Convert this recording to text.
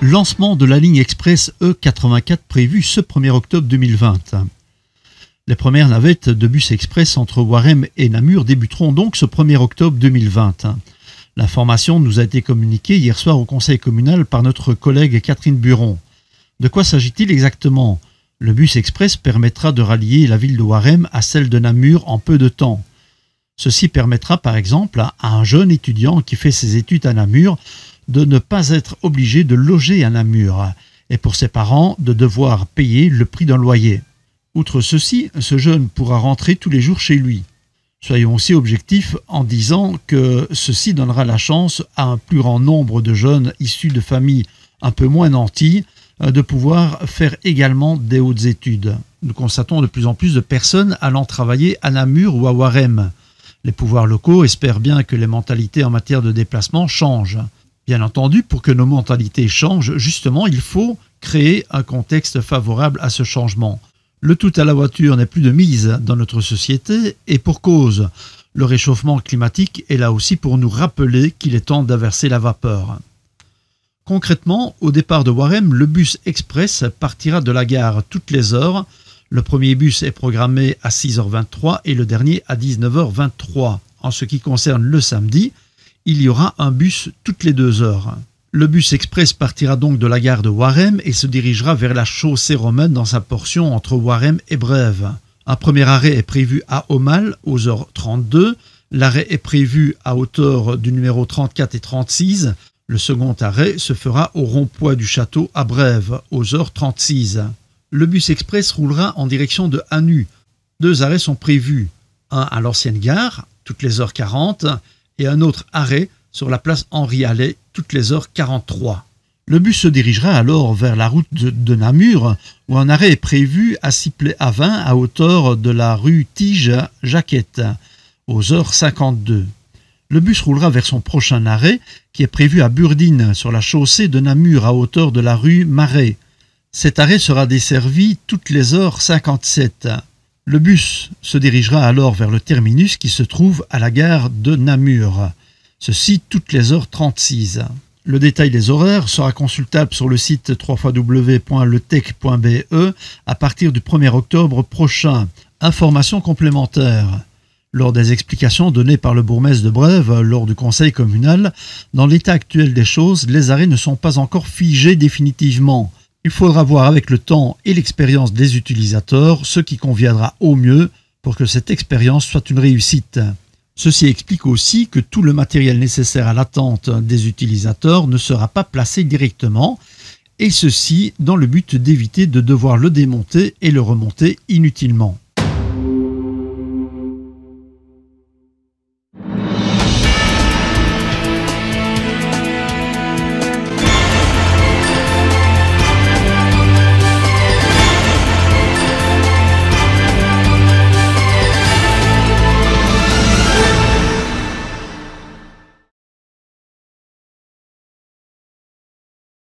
Lancement de la ligne express E84 prévu ce 1er octobre 2020. Les premières navettes de bus express entre Waremme et Namur débuteront donc ce 1er octobre 2020. L'information nous a été communiquée hier soir au conseil communal par notre collègue Catherine Buron. De quoi s'agit-il exactement ? Le bus express permettra de rallier la ville de Waremme à celle de Namur en peu de temps. Ceci permettra par exemple à un jeune étudiant qui fait ses études à Namur de ne pas être obligé de loger à Namur et pour ses parents de devoir payer le prix d'un loyer. Outre ceci, ce jeune pourra rentrer tous les jours chez lui. Soyons aussi objectifs en disant que ceci donnera la chance à un plus grand nombre de jeunes issus de familles un peu moins nantis de pouvoir faire également des hautes études. Nous constatons de plus en plus de personnes allant travailler à Namur ou à Waremme. Les pouvoirs locaux espèrent bien que les mentalités en matière de déplacement changent. Bien entendu, pour que nos mentalités changent, justement, il faut créer un contexte favorable à ce changement. Le tout à la voiture n'est plus de mise dans notre société et pour cause. Le réchauffement climatique est là aussi pour nous rappeler qu'il est temps d'inverser la vapeur. Concrètement, au départ de Waremme, le bus express partira de la gare toutes les heures. Le premier bus est programmé à 6h23 et le dernier à 19h23. En ce qui concerne le samedi, il y aura un bus toutes les 2 heures. Le bus express partira donc de la gare de Waremme et se dirigera vers la chaussée romaine dans sa portion entre Waremme et Brève. Un premier arrêt est prévu à Aumale aux heures 32. L'arrêt est prévu à hauteur du numéro 34 et 36. Le second arrêt se fera au rond-point du château à Brève aux heures 36. Le bus express roulera en direction de Hanu. 2 arrêts sont prévus. Un à l'ancienne gare, toutes les heures 40, et un autre arrêt sur la place Henri Allet, toutes les heures 43. Le bus se dirigera alors vers la route de Namur, où un arrêt est prévu à Sipley-Avin à hauteur de la rue Tige-Jaquette, aux heures 52. Le bus roulera vers son prochain arrêt, qui est prévu à Burdine, sur la chaussée de Namur à hauteur de la rue Marais. Cet arrêt sera desservi toutes les heures 57. Le bus se dirigera alors vers le terminus qui se trouve à la gare de Namur. Ceci toutes les heures 36. Le détail des horaires sera consultable sur le site www.letech.be à partir du 1er octobre prochain. Informations complémentaires. Lors des explications données par le bourgmestre de Brève lors du conseil communal, dans l'état actuel des choses, les arrêts ne sont pas encore figés définitivement. Il faudra voir avec le temps et l'expérience des utilisateurs ce qui conviendra au mieux pour que cette expérience soit une réussite. Ceci explique aussi que tout le matériel nécessaire à l'attente des utilisateurs ne sera pas placé directement, et ceci dans le but d'éviter de devoir le démonter et le remonter inutilement.